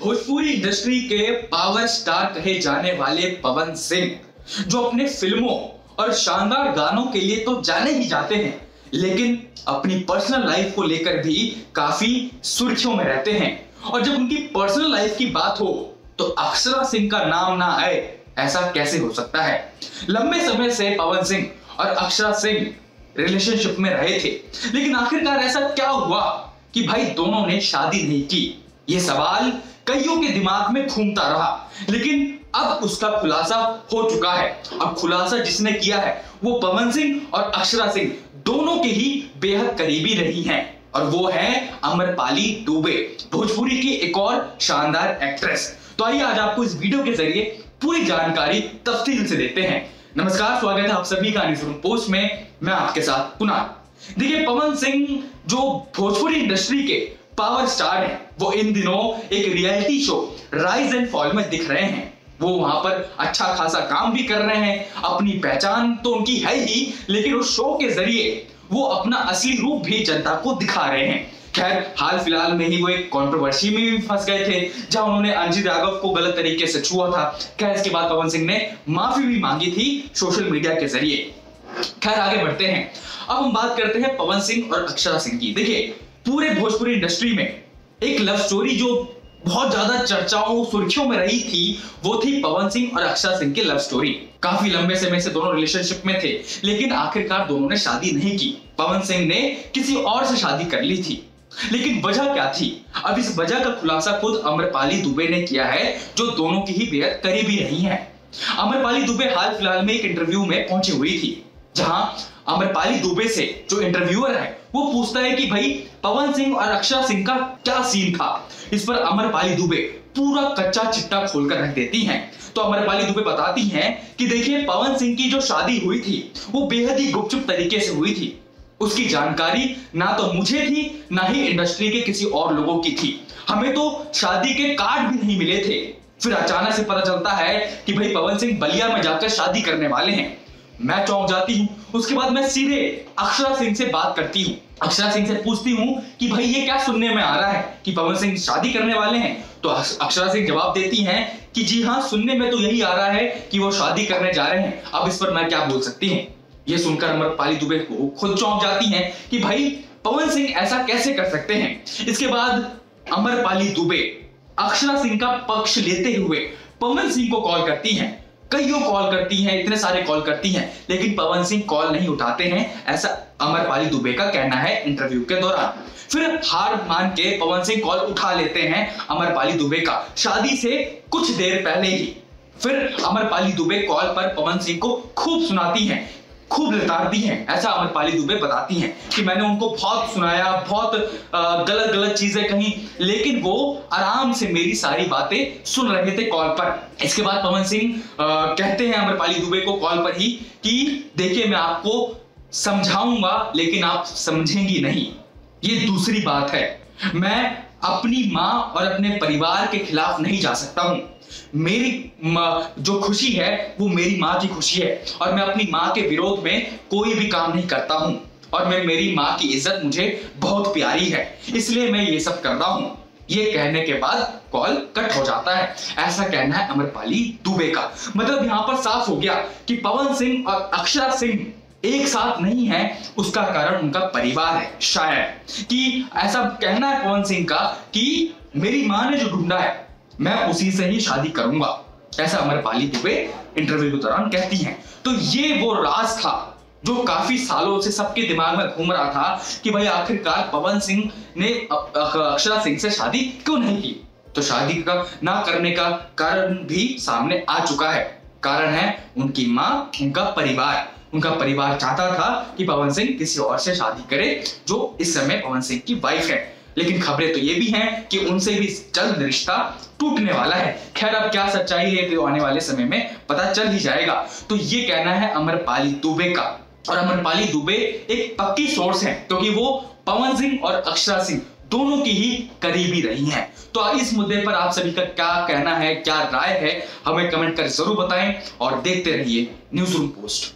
Bhojpuri industry के power star कहे जाने वाले पवन सिंह जो अपने फिल्मों और शानदार गानों के लिए तो जाने ही जाते हैं, लेकिन अपनी पर्सनल लाइफ को लेकर भी काफी सुर्खियों में रहते हैं। और जब उनकी पर्सनल लाइफ की बात हो तो अक्षरा सिंह का नाम ना आए, ऐसा कैसे हो सकता है। लंबे समय से पवन सिंह और अक्षरा सिंह रिलेशनशिप में रहे थे, लेकिन आखिरकार ऐसा क्या हुआ कि भाई दोनों ने शादी नहीं की। ये सवाल कईयों के दिमाग में घूमता रहा, लेकिन अब उसका खुलासा हो चुका है। अब खुलासा जिसने किया है वो पवन सिंह और अक्षरा सिंह दोनों के ही बेहद करीबी रही हैं, और वो है अमरपाली दुबे, भोजपुरी की एक और शानदार एक्ट्रेस। तो आइए आज आपको इस वीडियो के जरिए पूरी जानकारी तफसील से देते हैं। नमस्कार, स्वागत है आप सभी का न्यूज़ रूम पोस्ट में। मैं आपके साथ कुणाल। देखिए, पवन सिंह जो भोजपुरी इंडस्ट्री के पावर स्टार हैं, वो इन दिनों एक reality show rise and fall में दिख रहे हैं। वो वहां पर अच्छा खासा काम भी कर रहे हैं, अपनी पहचान तो उनकी है ही, लेकिन उस शो के जरिए वो अपना असली रूप भी जनता को दिखा रहे हैं। खैर, हाल फिलहाल में ही वो एक कंट्रोवर्सी में भी फंस गए थे, जहां उन्होंने अंजित राघव को गलत तरीके से छुआ था। खैर, इसके बाद पवन सिंह ने माफी भी मांगी थी सोशल मीडिया के जरिए। खैर, आगे बढ़ते हैं। अब हम बात करते हैं पवन सिंह और अक्षरा सिंह की। देखिए, पूरे भोजपुरी इंडस्ट्री में एक लव स्टोरी जो बहुत ज्यादा चर्चाओं सुर्खियों में रही थी, वो थी पवन सिंह और अक्षरा सिंह की लव स्टोरी। काफी लंबे समय से दोनों रिलेशनशिप में थे, लेकिन आखिरकार दोनों ने शादी नहीं की। पवन सिंह ने किसी और से शादी कर ली थी, लेकिन वजह क्या थी? अब इस वजह का खुलासा खुद अमरपाली दुबे ने किया है, जो दोनों की ही बेहद करीबी रही हैं। अमरपाली दुबे हाल फिलहाल में एक इंटरव्यू में पहुंची हुई थी, जहां अमरपाली दुबे से जो इंटरव्यूअर है वो पूछता है कि भाई पवन सिंह और अक्षरा सिंह का क्या सीन था। इस पर अमरपाली दुबे पूरा कच्चा चिट्टा खोलकर रख देती हैं। तो अमरपाली दुबे बताती हैं कि देखिए, पवन सिंह की जो शादी हुई थी वो बेहद ही गुपचुप तरीके से हुई थी। उसकी जानकारी ना तो मुझे थी, ना ही इंडस्ट्री के किसी और लोगों की थी। हमें तो शादी के कार्ड भी नहीं मिले थे। फिर अचानक से पता चलता है कि भाई पवन सिंह बलिया में जाकर शादी करने वाले हैं। मैं चौंक जाती हूँ। उसके बाद मैं सीधे अक्षरा सिंह से बात करती हूँ। अक्षरा सिंह से पूछती हूँ कि भाई ये क्या सुनने में आ रहा है कि पवन सिंह शादी करने वाले हैं। तो अक्षरा सिंह जवाब देती हैं कि जी हाँ, सुनने में तो यही आ रहा है कि वो शादी करने जा रहे हैं। अब इस पर मैं क्या बोल सकती हूँ। ये सुनकर अमरपाली दुबे को खुद चौंक जाती हैं कि भाई पवन सिंह ऐसा कैसे कर सकते हैं। इसके बाद अमरपाली दुबे अक्षरा सिंह का पक्ष लेते हुए पवन सिंह को कॉल करती हैं। कईयों कॉल करती हैं, इतने सारे कॉल करती हैं, लेकिन पवन सिंह कॉल नहीं उठाते हैं, ऐसा अमरपाली दुबे का कहना है इंटरव्यू के दौरान। फिर हार मान के पवन सिंह कॉल उठा लेते हैं अमरपाली दुबे का, शादी से कुछ देर पहले ही। फिर अमरपाली दुबे कॉल पर पवन सिंह को खूब सुनाती हैं, खूब लताड़ती हैं। ऐसा अमरपाली दुबे बताती हैं कि मैंने उनको बहुत सुनाया, बहुत गलत गलत चीजें कही, लेकिन वो आराम से मेरी सारी बातें सुन रहे थे कॉल पर। इसके बाद पवन सिंह कहते हैं अमरपाली दुबे को कॉल पर ही कि देखिए, मैं आपको समझाऊंगा लेकिन आप समझेंगी नहीं। ये दूसरी बात है। मैं अपनी माँ और अपने परिवार के खिलाफ नहीं जा सकता हूं। मेरी जो खुशी है वो मेरी माँ की खुशी है, और मैं अपनी माँ के विरोध में कोई भी काम नहीं करता हूं। और मेरी माँ की इज्जत मुझे बहुत प्यारी है, इसलिए मैं ये सब कर रहा हूं। ये कहने के बाद कॉल कट हो जाता है। ऐसा कहना है अमरपाली दुबे का। मतलब यहां पर साफ हो गया कि पवन सिंह और अक्षरा सिंह एक साथ नहीं है, उसका कारण उनका परिवार है। शायद कि ऐसा कहना है पवन सिंह का कि मेरी माँ ने जो ढूंढा है मैं उसी से ही शादी करूंगा, ऐसा अमरपाली दुबे इंटरव्यू के दौरान कहती हैं। तो ये वो राज था जो काफी सालों से सबके दिमाग में घूम रहा था कि भाई आखिरकार पवन सिंह ने अक्षरा सिंह से शादी क्यों नहीं की। तो शादी का ना करने का कारण भी सामने आ चुका है। कारण है उनकी माँ, उनका परिवार। उनका परिवार चाहता था कि पवन सिंह किसी और से शादी करे, जो इस समय पवन सिंह की वाइफ है। लेकिन खबरें तो ये भी हैं कि उनसे भी जल्द रिश्ता टूटने वाला है। खैर, अब क्या सच्चाई है तो आने वाले समय में पता चल ही जाएगा। तो ये कहना है अमरपाली दुबे का, और अमरपाली दुबे एक पक्की सोर्स है, क्योंकि वो पवन सिंह और अक्षरा सिंह दोनों की ही करीबी रही हैं। तो इस मुद्दे पर आप सभी का क्या कहना है, क्या राय है, हमें कमेंट कर जरूर बताएं, और देखते रहिए न्यूज़ रूम पोस्ट।